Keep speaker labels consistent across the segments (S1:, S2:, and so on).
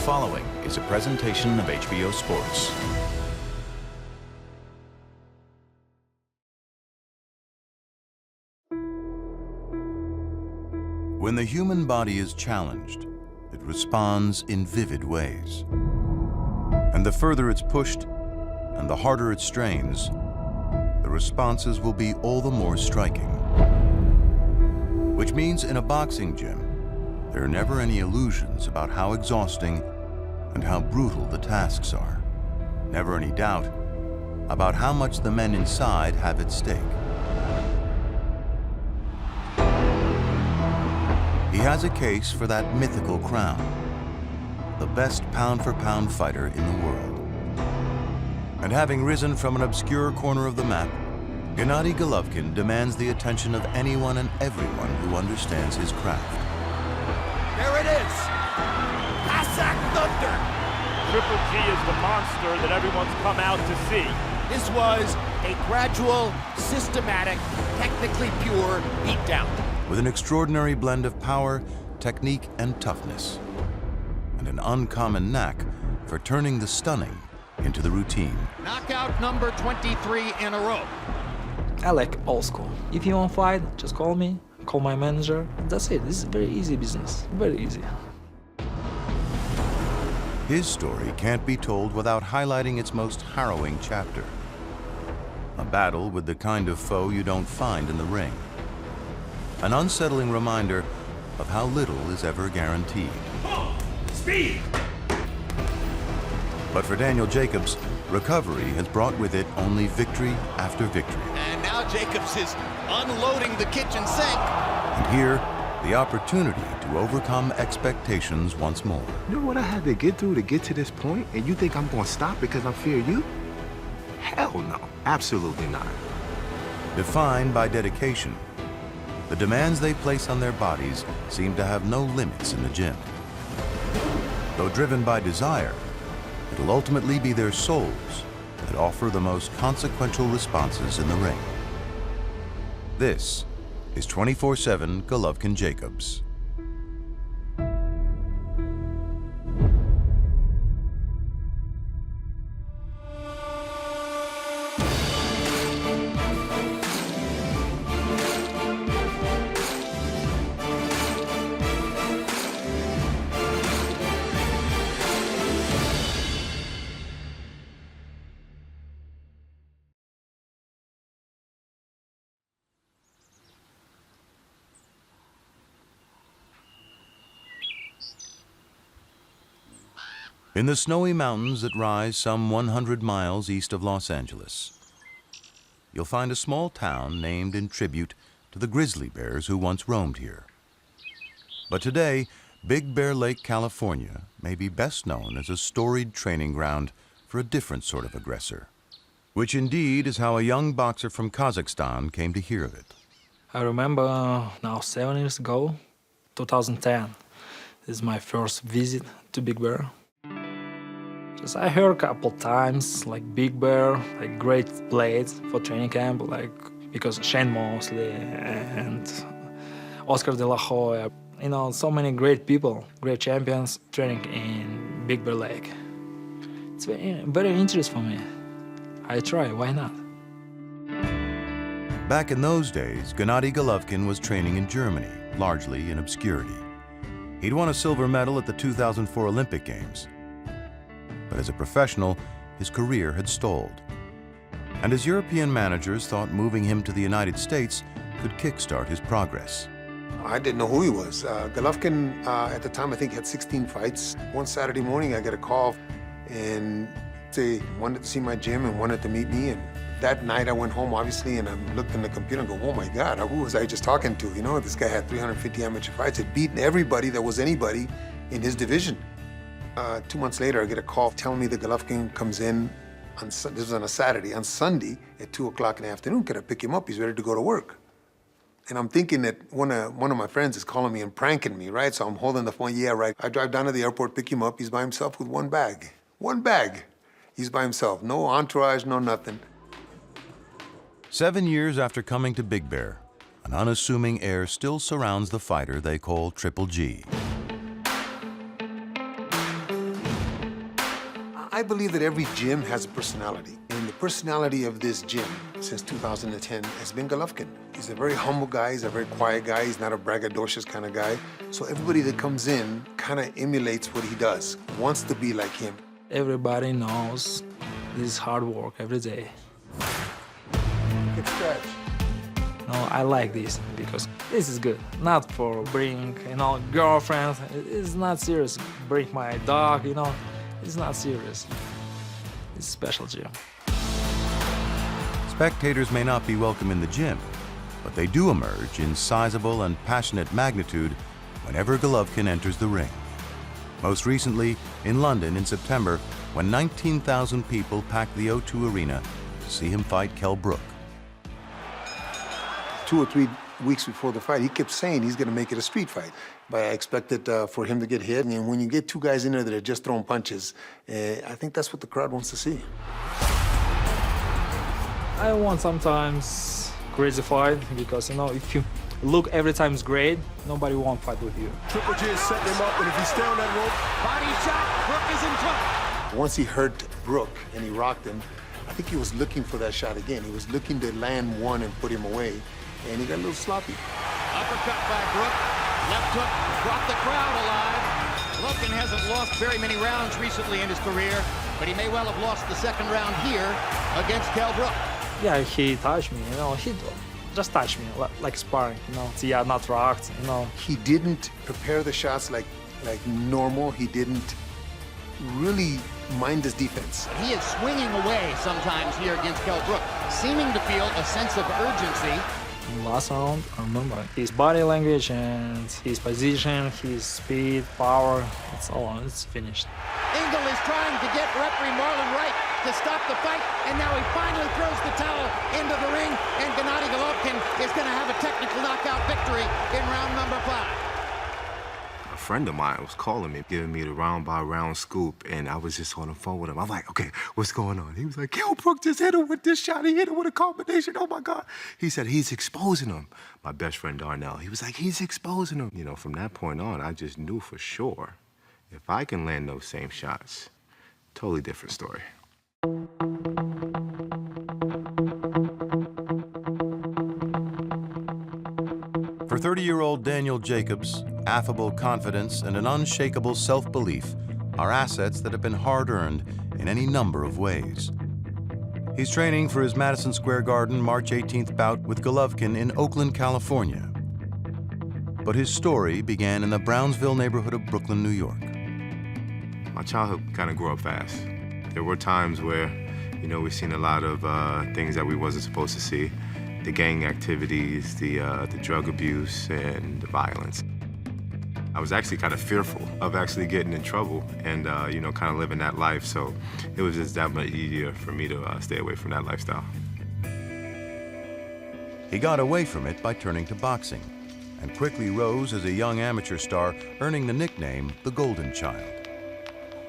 S1: following is a presentation of HBO Sports. When the human body is challenged, it responds in vivid ways. And the further it's pushed and the harder it strains, the responses will be all the more striking. Which means in a boxing gym, there are never any illusions about how exhausting and how brutal the tasks are. Never any doubt about how much the men inside have at stake. He has a case for that mythical crown, the best pound-for-pound fighter in the world. And having risen from an obscure corner of the map, Gennady Golovkin demands the attention of anyone and everyone who understands his craft.
S2: There it is! Cossack Thunder!
S3: Triple G is the monster that everyone's come out to see.
S2: This was a gradual, systematic, technically pure beatdown.
S1: With an extraordinary blend of power, technique, and toughness. And an uncommon knack for turning the stunning into the routine.
S2: Knockout number 23 in a row.
S4: I like old school. If you want to fight, just call me, call my manager. That's it. This is very easy business. Very easy.
S1: His story can't be told without highlighting its most harrowing chapter. A battle with the kind of foe you don't find in the ring. An unsettling reminder of how little is ever guaranteed.
S3: Speed!
S1: But for Daniel Jacobs, recovery has brought with it only victory after victory.
S2: And now Jacobs is unloading the kitchen sink.
S1: And here, the opportunity to overcome expectations once more.
S5: You know what I had to get through to get to this point, and you think I'm gonna stop because I fear you? Hell no, absolutely not.
S1: Defined by dedication, the demands they place on their bodies seem to have no limits in the gym. Though driven by desire, it'll ultimately be their souls that offer the most consequential responses in the ring. This is 24/7 Golovkin Jacobs. In the snowy mountains that rise some 100 miles east of Los Angeles, you'll find a small town named in tribute to the grizzly bears who once roamed here. But today, Big Bear Lake, California may be best known as a storied training ground for a different sort of aggressor, which indeed is how a young boxer from Kazakhstan came to hear of it.
S4: I remember now 7 years ago, 2010. This is my first visit to Big Bear. I heard a couple times, like Big Bear, like great blades for training camp, like because Shane Mosley and Oscar De La Hoya, you know, so many great people, great champions training in Big Bear Lake. It's very interesting for me. I try, why not?
S1: Back in those days, Gennady Golovkin was training in Germany, largely in obscurity. He'd won a silver medal at the 2004 Olympic Games. But as a professional, his career had stalled. And his European managers thought moving him to the United States could kickstart his progress.
S6: I didn't know who he was. Golovkin, at the time, I think had 16 fights. One Saturday morning, I get a call, and they wanted to see my gym and wanted to meet me. And that night, I went home, obviously, and I looked in the computer and go, oh my God, who was I just talking to? You know, this guy had 350 amateur fights, had beaten everybody that was anybody in his division. 2 months later, I get a call telling me that Golovkin comes in, this was on a Saturday, on Sunday at 2 o'clock in the afternoon. Can I pick him up? He's ready to go to work. And I'm thinking that one of my friends is calling me and pranking me, right? So I'm holding the phone, yeah, right. I drive down to the airport, pick him up. He's by himself with one bag. One bag. He's by himself. No entourage, no nothing.
S1: 7 years after coming to Big Bear, an unassuming air still surrounds the fighter they call Triple G.
S6: I believe that every gym has a personality. And the personality of this gym since 2010 has been Golovkin. He's a very humble guy, he's a very quiet guy, he's not a braggadocious kind of guy. So everybody that comes in kind of emulates what he does, wants to be like him.
S4: Everybody knows this is hard work every day.
S6: Good stretch.
S4: No, I like this because this is good. Not for bring, girlfriend. It's not serious. Bring my dog, It's not serious. It's a special gym.
S1: Spectators may not be welcome in the gym, but they do emerge in sizable and passionate magnitude whenever Golovkin enters the ring. Most recently, in London in September, when 19,000 people packed the O2 Arena to see him fight Kell Brook.
S6: 2 or 3 weeks before the fight, he kept saying he's going to make it a street fight. But I expected for him to get hit. And when you get two guys in there that are just throwing punches, I think that's what the crowd wants to see.
S4: I want sometimes crazy fight because, if you look every time it's great, nobody won't fight with you.
S7: Triple G is setting him up, and if you stay on that rope...
S2: Body shot, Brook is in front.
S6: Once he hurt Brook and he rocked him, I think he was looking for that shot again. He was looking to land one and put him away, and he got a little sloppy.
S2: Uppercut by Brook. Left hook brought the crowd alive. Golovkin hasn't lost very many rounds recently in his career, but he may well have lost the second round here against Kell Brook.
S4: Yeah, he touched me, he just touched me, like sparring, Yeah, not rocked,
S6: He didn't prepare the shots like normal. He didn't really mind his defense.
S2: He is swinging away sometimes here against Kell Brook, seeming to feel a sense of urgency.
S4: Last round, I remember his body language and his position, his speed, power, it's finished.
S2: Engel is trying to get referee Marlon Wright to stop the fight, and now he finally throws the towel into the ring, and Gennady Golovkin is going to have a technical knockout victory in round number 5.
S5: A friend of mine was calling me, giving me the round-by-round scoop, and I was just on the phone with him. I'm like, okay, what's going on? He was like, Kell Brook just hit him with this shot. He hit him with a combination. Oh, my God. He said, he's exposing him. My best friend, Darnell, he was like, he's exposing him. From that point on, I just knew for sure if I can land those same shots, totally different story.
S1: For 30-year-old Daniel Jacobs, affable confidence and an unshakable self-belief are assets that have been hard-earned in any number of ways. He's training for his Madison Square Garden March 18th bout with Golovkin in Oakland, California. But his story began in the Brownsville neighborhood of Brooklyn, New York.
S5: My childhood kind of grew up fast. There were times where, we've seen a lot of things that we wasn't supposed to see. The gang activities, the drug abuse, and the violence. I was actually kind of fearful of actually getting in trouble and, kind of living that life. So it was just that much easier for me to stay away from that lifestyle.
S1: He got away from it by turning to boxing and quickly rose as a young amateur star, earning the nickname the Golden Child.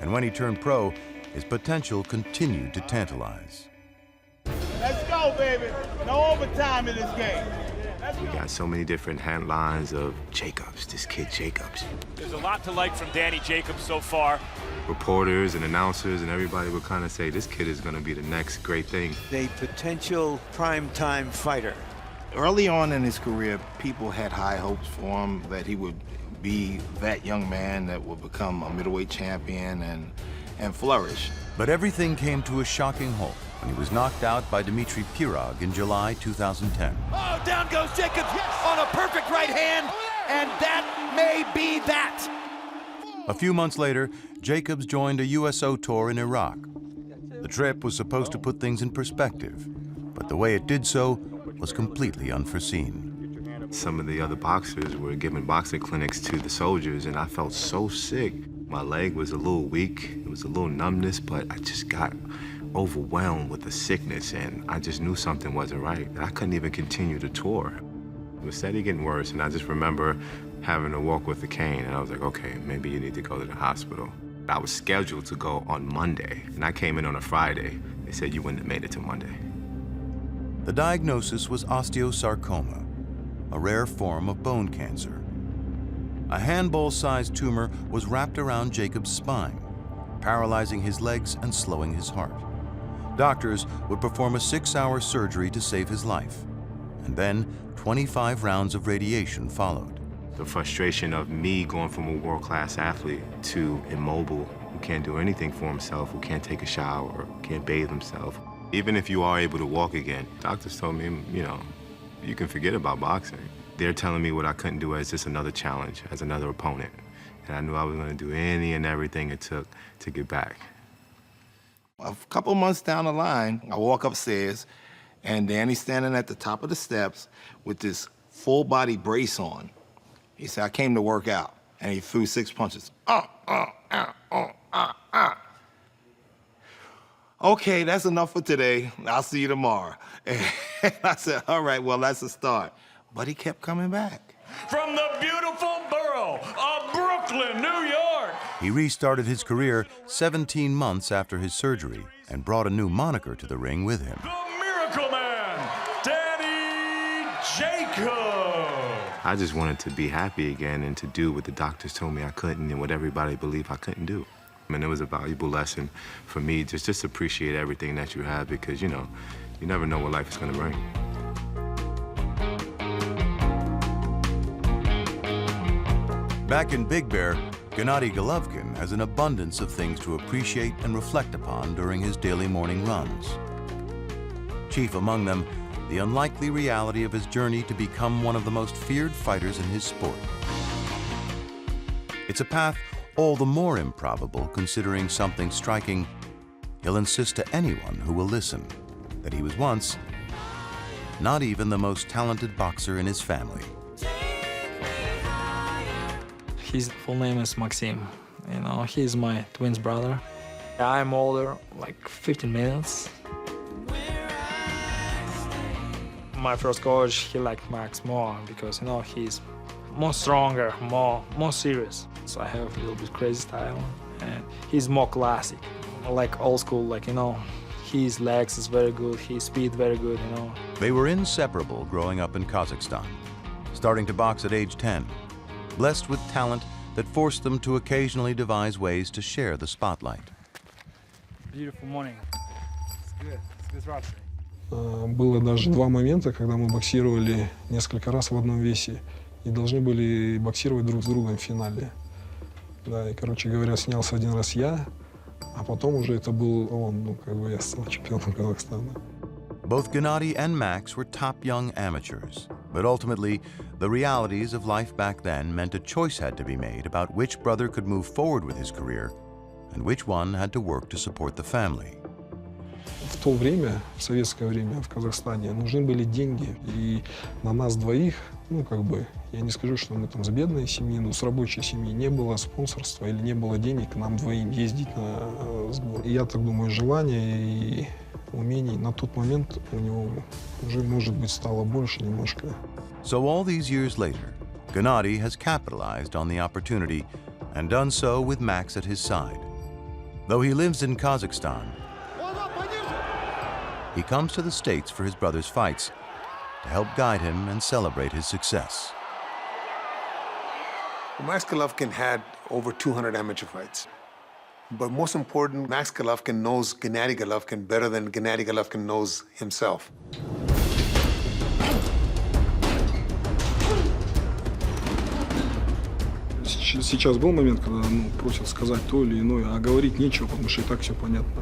S1: And when he turned pro, his potential continued to tantalize.
S8: Let's go, baby. No overtime in this game.
S5: We got so many different headlines of Jacobs, this kid Jacobs.
S3: There's a lot to like from Danny Jacobs so far.
S5: Reporters and announcers and everybody would kind of say, this kid is going to be the next great thing.
S9: A potential primetime fighter.
S7: Early on in his career, people had high hopes for him that he would be that young man that would become a middleweight champion and flourish.
S1: But everything came to a shocking halt when he was knocked out by Dmitry Pirog in July 2010.
S2: Oh, down goes Jacobs on a perfect right hand, and that may be that.
S1: A few months later, Jacobs joined a USO tour in Iraq. The trip was supposed to put things in perspective, but the way it did so was completely unforeseen.
S5: Some of the other boxers were giving boxing clinics to the soldiers, and I felt so sick. My leg was a little weak, it was a little numbness, but I just got overwhelmed with the sickness, and I just knew something wasn't right. I couldn't even continue to tour. It was steady getting worse, and I just remember having to walk with a cane, and I was like, okay, maybe you need to go to the hospital. I was scheduled to go on Monday, and I came in on a Friday. They said you wouldn't have made it to Monday.
S1: The diagnosis was osteosarcoma, a rare form of bone cancer. A handball-sized tumor was wrapped around Jacobs' spine, paralyzing his legs and slowing his heart. Doctors would perform a 6-hour surgery to save his life, and then 25 rounds of radiation followed.
S5: The frustration of me going from a world-class athlete to immobile, who can't do anything for himself, who can't take a shower, can't bathe himself. Even if you are able to walk again, doctors told me, you know, you can forget about boxing. They're telling me what I couldn't do as just another challenge, as another opponent. And I knew I was going to do any and everything it took to get back.
S7: A couple months down the line, I walk upstairs, and Danny's standing at the top of the steps with this full-body brace on. He said, I came to work out, and he threw 6 punches. Okay, that's enough for today. I'll see you tomorrow. And I said, all right, well, that's a start. But he kept coming back.
S3: From the beautiful borough of Brooklyn, New York.
S1: He restarted his career 17 months after his surgery and brought a new moniker to the ring with him.
S3: The Miracle Man, Danny Jacob.
S5: I just wanted to be happy again and to do what the doctors told me I couldn't and what everybody believed I couldn't do. And it was a valuable lesson for me, just appreciate everything that you have because, you know, you never know what life is going to bring.
S1: Back in Big Bear, Gennady Golovkin has an abundance of things to appreciate and reflect upon during his daily morning runs. Chief among them, the unlikely reality of his journey to become one of the most feared fighters in his sport. It's a path all the more improbable considering something striking. He'll insist to anyone who will listen that he was once not even the most talented boxer in his family.
S4: His full name is Maxim. You know, he's my twin brother. I'm older, like 15 minutes. My first coach, he liked Max more because, you know, he's more stronger, more serious. So I have a little bit crazy style, and he's more classic, like old school, like, you know, his legs is very good, his speed very good, you know.
S1: They were inseparable growing up in Kazakhstan, starting to box at age 10, blessed with talent that forced them to occasionally devise ways to share the spotlight.
S4: Beautiful morning. It's good. It's good rostering.
S10: Было даже 2 момента, когда мы боксировали несколько раз в одном весе и должны были боксировать друг с другом в финале. Да, и, короче говоря, снялся 1 раз я, а потом уже это был он, ну, как бы я стал чемпионом Казахстана.
S1: Both Gennady and Max were top young amateurs, but ultimately, the realities of life back then meant a choice had to be made about which brother could move forward with his career and which one had to work to support the family.
S10: В то время, в советское время в Казахстане, нужны были деньги. И на нас двоих, ну, как бы, я не скажу, что мы там с бедной семьи, но с рабочей семьи не было спонсорства или не было денег нам двоим ездить на сбор. И я так думаю, желание и умений на тот момент у него уже, может быть, стало больше немножко.
S1: So all these years later, Gennady has capitalized on the opportunity and done so with Max at his side. Though he lives in Kazakhstan, he comes to the States for his brother's fights to help guide him and celebrate his success.
S6: Max Golovkin had over 200 amateur fights. But most important, Max Golovkin knows Gennady Golovkin better than Gennady Golovkin knows himself.
S10: Сейчас был момент, когда просят сказать то или иное, а говорить нечего, потому что и так все понятно.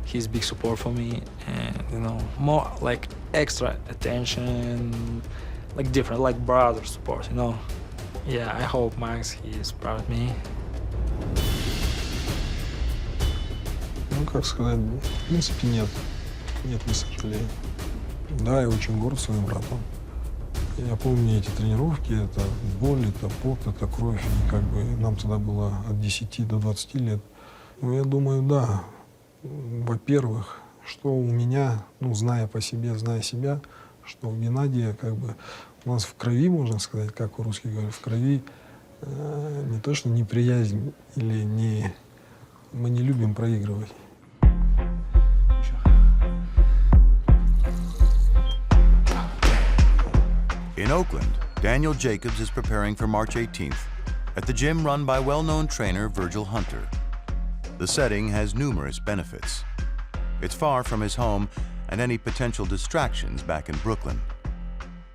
S4: He's big support for me, and, you know, more like extra attention, like different, like brother support, you know. Yeah, I hope Max, he is proud of me.
S10: Ну, как сказать, в принципе, нет. Нет, не сожалею. Да, я очень горд своим братом. Я помню эти тренировки, это боль, это пот, это кровь. И как бы нам тогда было от 10 до 20 лет. Ну, я думаю, да. Во-первых, что у меня, ну, зная по себе, зная себя, что у Геннадия, как бы, у нас в крови, можно сказать, как у-русских говорят, в крови не то, что неприязнь или не... Мы не любим проигрывать.
S1: In Oakland, Daniel Jacobs is preparing for March 18th at the gym run by well-known trainer Virgil Hunter. The setting has numerous benefits. It's far from his home and any potential distractions back in Brooklyn.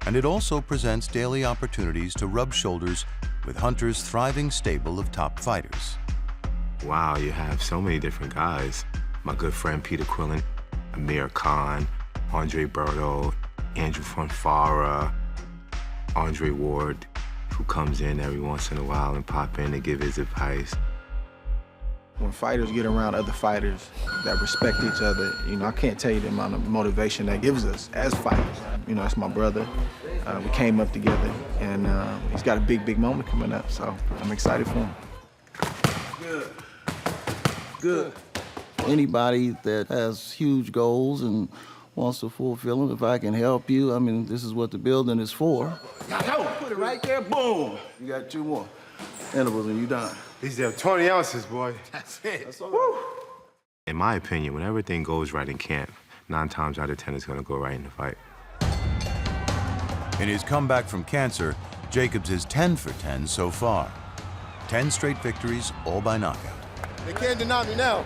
S1: And it also presents daily opportunities to rub shoulders with Hunter's thriving stable of top fighters.
S5: Wow, you have so many different guys. My good friend Peter Quillen, Amir Khan, Andre Berto, Andrew Fonfara, Andre Ward, who comes in every once in a while and pop in and give his advice.
S11: When fighters get around other fighters that respect each other, I can't tell you the amount of motivation that gives us as fighters. It's my brother. We came up together, and he's got a big moment coming up, so I'm excited for him.
S12: Good. Anybody that has huge goals and wants to fulfill them, if I can help you, this is what the building is for.
S11: Put it right there, boom.
S12: You got 2 more intervals and you're done.
S6: These are 20 ounces, boy.
S11: That's it.
S12: That's all right.
S5: In my opinion, when everything goes right in camp, 9 times out of 10 it's gonna go right in the fight.
S1: In his comeback from cancer, Jacobs is 10 for 10 so far. 10 straight victories, all by knockout.
S6: They can't deny me now.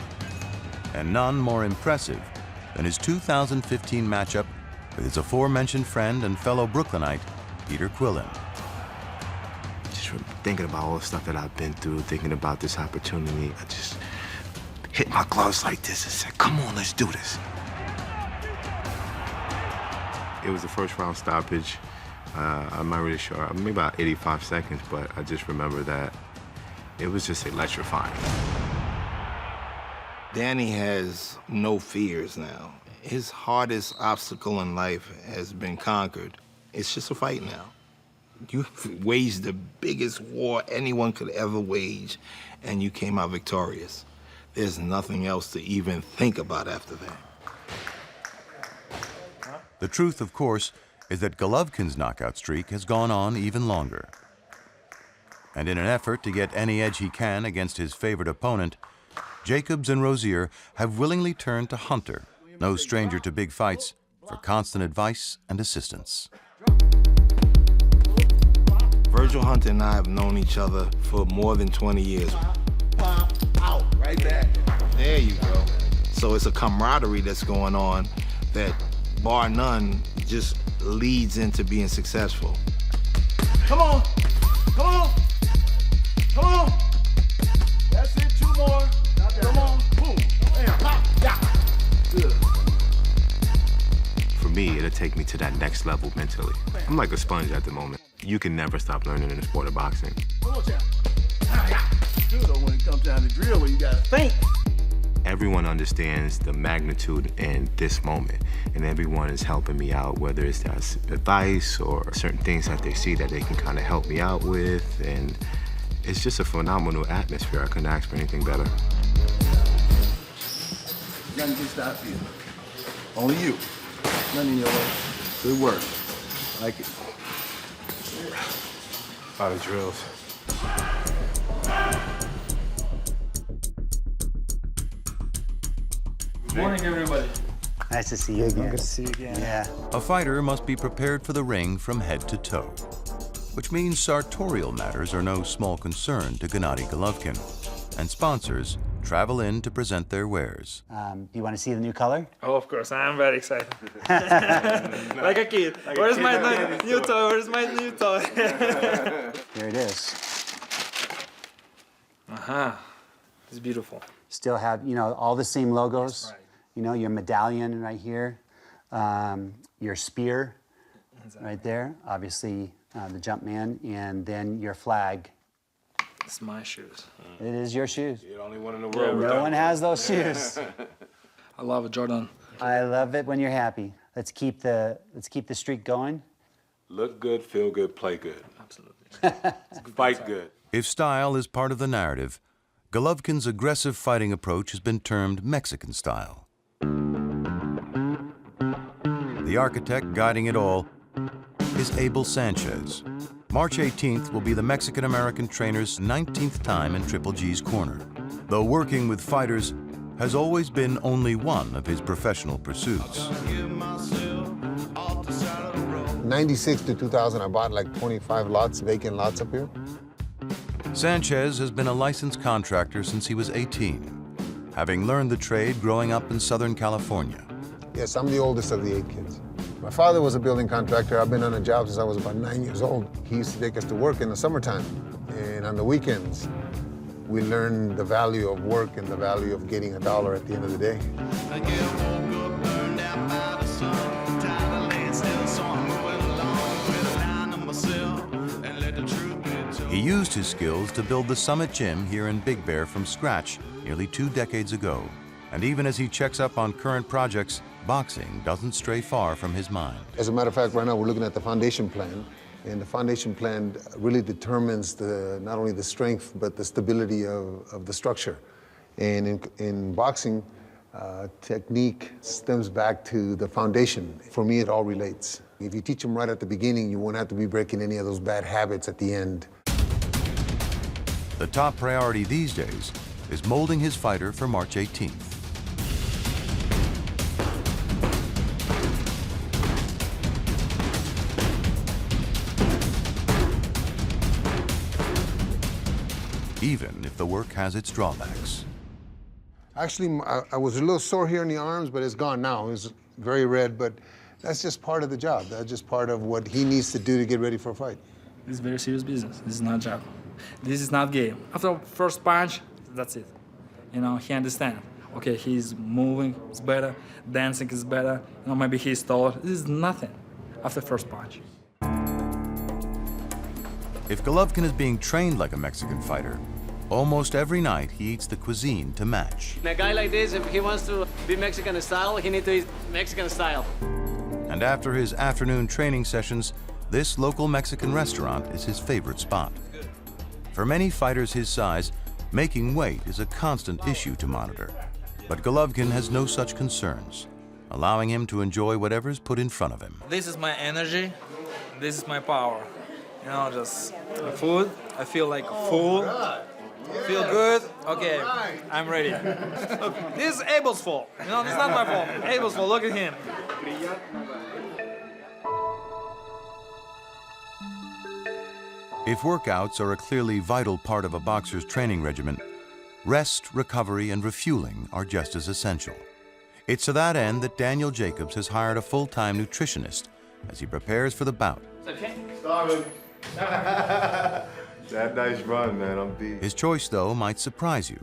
S1: And none more impressive than his 2015 matchup with his aforementioned friend and fellow Brooklynite, Peter Quillen.
S5: Just thinking about all the stuff that I've been through, thinking about this opportunity, I just hit my gloves like this and said, come on, let's do this. It was the first round stoppage. I'm not really sure, maybe about 85 seconds, but I just remember that it was just electrifying.
S7: Danny has no fears now. His hardest obstacle in life has been conquered. It's just a fight now. You waged the biggest war anyone could ever wage, and you came out victorious. There's nothing else to even think about after that.
S1: The truth, of course, is that Golovkin's knockout streak has gone on even longer. And in an effort to get any edge he can against his favorite opponent, Jacobs and Rozier have willingly turned to Hunter, no stranger to big fights, for constant advice and assistance.
S7: Virgil Hunter and I have known each other for more than 20 years.
S12: Out, right there.
S7: There you go. So it's a camaraderie that's going on that, bar none, just leads into being successful.
S11: Come on. Come on. Come on. That's it. 2 more. Come on. Boom. Bam. Pop. Yeah.
S12: Good.
S5: For me, it'll take me to that next level mentally. I'm like a sponge at the moment. You can never stop learning in the sport of boxing.
S11: Come on, champ. Good though when it comes down to drill where you gotta think.
S5: Everyone understands the magnitude in this moment, and everyone is helping me out, whether it's advice or certain things that they see that they can kind of help me out with, and it's just a phenomenal atmosphere. I couldn't ask for anything better.
S12: Nothing can stop you. Only you. Nothing in your way. Good work. I like it.
S6: A lot of drills.
S4: Good morning, everybody.
S13: Nice to see you again.
S4: Good to see you again.
S13: Yeah.
S1: A fighter must be prepared for the ring from head to toe, which means sartorial matters are no small concern to Gennady Golovkin, and sponsors travel in to present their wares.
S13: Do you want to see the new color?
S4: Oh, of course, I'm very excited. Like a kid. Where's my new toy? Where's my new toy?
S13: Here it is.
S4: It's beautiful.
S13: Still have, all the same logos.
S4: Right.
S13: Your medallion right here, your spear right there, obviously the jump man, and then your flag.
S4: It's my shoes.
S13: It is your shoes.
S6: You're the only one in the world.
S13: No one has those shoes.
S4: I love it, Jordan.
S13: I love it when you're happy. Let's keep the streak going.
S14: Look good, feel good, play good.
S4: Absolutely.
S14: Fight good.
S1: If style is part of the narrative, Golovkin's aggressive fighting approach has been termed Mexican style. The architect guiding it all is ABEL Sanchez. March 18th will be the Mexican-American trainer's 19th time in Triple G's corner, though working with fighters has always been only one of his professional pursuits.
S6: 96 to 2000, I bought like 25 lots, vacant lots up here.
S1: Sanchez has been a licensed contractor since he was 18, having learned the trade growing up in Southern California.
S6: Yes, I'm the oldest of the 8 kids. My father was a building contractor. I've been on a job since I was about 9 years old. He used to take us to work in the summertime, and on the weekends, we learned the value of work and the value of getting $1 at the end of the day.
S1: He used his skills to build the Summit Gym here in Big Bear from scratch nearly 2 decades ago. And even as he checks up on current projects, boxing doesn't stray far from his mind.
S6: As a matter of fact, right now we're looking at the foundation plan, and the foundation plan really determines not only the strength, but the stability of the structure. And in boxing, technique stems back to the foundation. For me, it all relates. If you teach them right at the beginning, you won't have to be breaking any of those bad habits at the end.
S1: The top priority these days is molding his fighter for March 18th. Even if the work has its drawbacks.
S6: Actually, I was a little sore here in the arms, but it's gone now. It's very red, but that's just part of the job. That's just part of what he needs to do to get ready for a fight.
S4: This is very serious business. This is not a job. This is not game. After first punch, that's it. You know, he understands. Okay, he's moving, it's better. Dancing is better. You know, maybe he's taller. This is nothing after first punch.
S1: If Golovkin is being trained like a Mexican fighter, almost every night he eats the cuisine to match.
S15: A guy like this, if he wants to be Mexican style, he needs to eat Mexican style.
S1: And after his afternoon training sessions, this local Mexican restaurant is his favorite spot. For many fighters his size, making weight is a constant issue to monitor. But Golovkin has no such concerns, allowing him to enjoy whatever's put in front of him.
S4: This is my energy. This is my power. You know, just food. I feel like full. Feel good. Okay, I'm ready. Look, this is Abel's fault. You know, this is not my fault. Abel's fault. Look at him.
S1: If workouts are a clearly vital part of a boxer's training regimen, rest, recovery, and refueling are just as essential. It's to that end that Daniel Jacobs has hired a full-time nutritionist as he prepares for the bout.
S5: Starving. That nice run, man. I'm beat.
S1: His choice, though, might surprise you.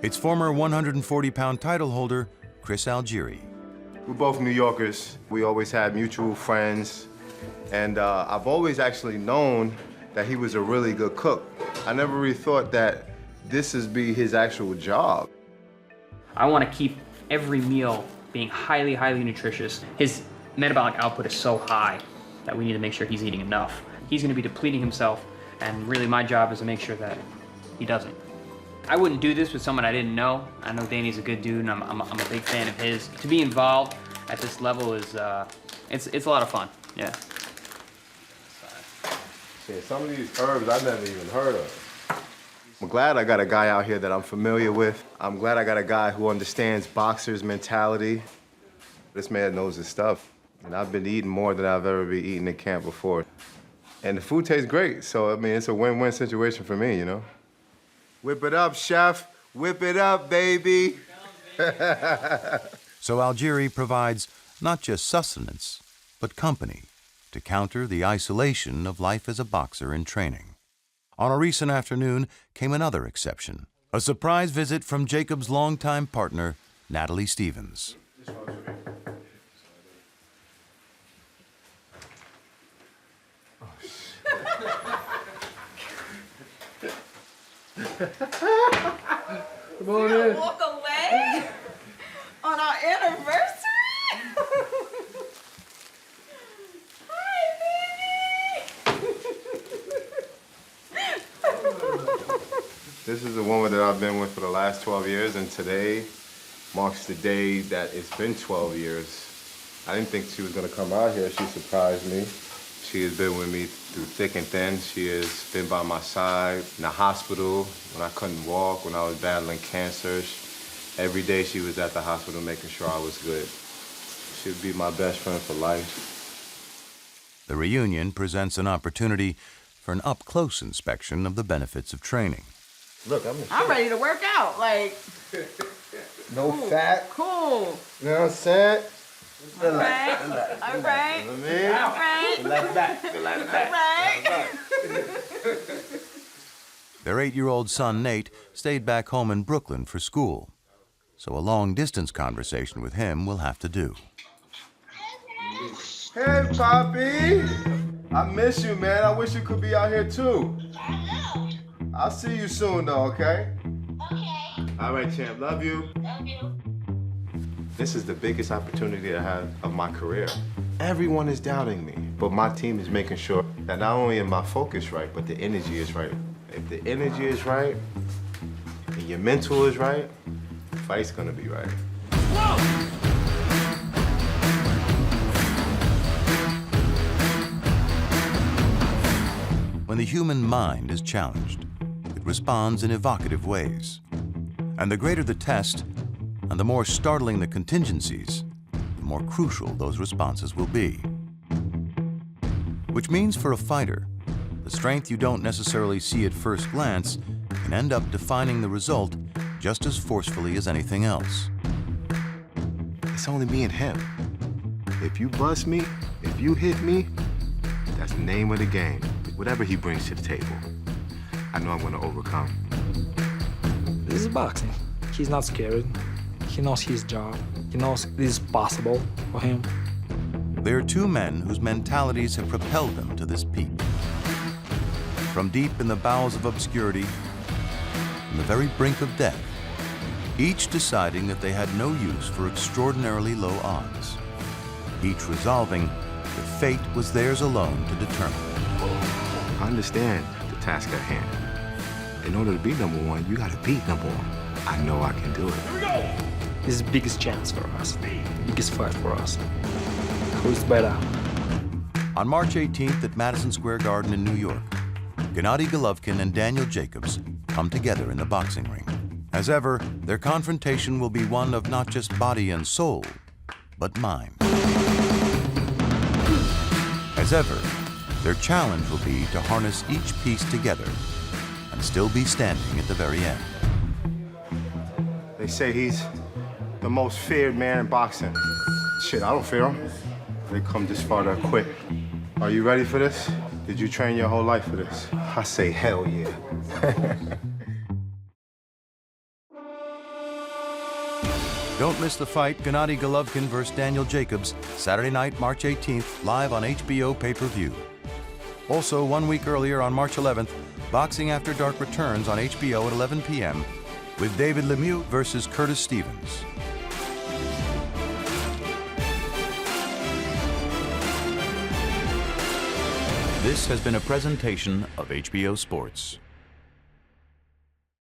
S1: It's former 140-pound title holder, Chris Algieri.
S5: We're both New Yorkers. We always had mutual friends. And I've always actually known that he was a really good cook. I never really thought that this would be his actual job.
S16: I want to keep every meal being highly, highly nutritious. His metabolic output is so high that we need to make sure he's eating enough. He's going to be depleting himself, and really my job is to make sure that he doesn't. I wouldn't do this with someone I didn't know. I know Danny's a good dude, and I'm a big fan of his. To be involved at this level is, it's a lot of fun, yeah.
S5: Yeah, some of these herbs I never even heard of. I'm glad I got a guy out here that I'm familiar with. I'm glad I got a guy who understands boxers' mentality. This man knows his stuff. And I've been eating more than I've ever been eating in camp before. And the food tastes great, so I mean, it's a win-win situation for me, you know? Whip it up, chef. Whip it up, baby.
S1: So Algieri provides not just sustenance, but company to counter the isolation of life as a boxer in training. On a recent afternoon came another exception, a surprise visit from Jacob's longtime partner, Natalie Stevens.
S17: Come on in. Walk away on our anniversary.
S5: This is a woman that I've been with for the last 12 years, and today marks the day that it's been 12 years. I didn't think she was gonna come out here. She surprised me. She has been with me through thick and thin. She has been by my side in the hospital when I couldn't walk, when I was battling cancer. Every day she was at the hospital making sure I was good. She would be my best friend for life.
S1: The reunion presents an opportunity for an up-close inspection of the benefits of training.
S7: Look,
S17: I'm ready to work out. Like,
S7: no
S17: cool,
S7: fat.
S17: Cool.
S7: You know what I'm saying?
S17: All right. All right.
S7: You know what I mean?
S17: All right.
S7: Relax back. Relax back.
S17: All right.
S1: Their 8-year-old son, Nate, stayed back home in Brooklyn for school, so a long-distance conversation with him will have to do.
S7: Hey, Poppy. I miss you, man. I wish you could be out here, too. I'll see you soon, though, okay? Okay. All right, champ. Love you. Love you. This is the biggest opportunity I have of my career. Everyone is doubting me, but my team is making sure that not only am I focused right, but the energy is right. If the energy is right, and your mental is right, the fight's gonna be right. Whoa!
S1: When the human mind is challenged, it responds in evocative ways. And the greater the test, and the more startling the contingencies, the more crucial those responses will be. Which means for a fighter, the strength you don't necessarily see at first glance can end up defining the result just as forcefully as anything else.
S5: It's only me and him. If you bust me, if you hit me, that's the name of the game. Whatever he brings to the table, I know I'm gonna overcome.
S4: This is boxing. He's not scared. He knows his job. He knows this is possible for him.
S1: There are two men whose mentalities have propelled them to this peak. From deep in the bowels of obscurity, from the very brink of death, each deciding that they had no use for extraordinarily low odds, each resolving that fate was theirs alone to determine.
S5: I understand the task at hand. In order to be number one, you gotta beat number one. I know I can do it.
S4: Here we go! This is the biggest chance for us, biggest fight for us. Who's better?
S1: On March 18th at Madison Square Garden in New York, Gennady Golovkin and Daniel Jacobs come together in the boxing ring. As ever, their confrontation will be one of not just body and soul, but mind. As ever, their challenge will be to harness each piece together and still be standing at the very end.
S5: They say he's the most feared man in boxing. Shit, I don't fear him. They come this far to quit. Are you ready for this? Did you train your whole life for this? I say hell yeah.
S1: Don't miss the fight, Gennady Golovkin vs. Daniel Jacobs, Saturday night, March 18th, live on HBO pay-per-view. Also, 1 week earlier on March 11th, Boxing After Dark returns on HBO at 11 p.m. with David Lemieux versus Curtis Stevens. This has been a presentation of HBO Sports.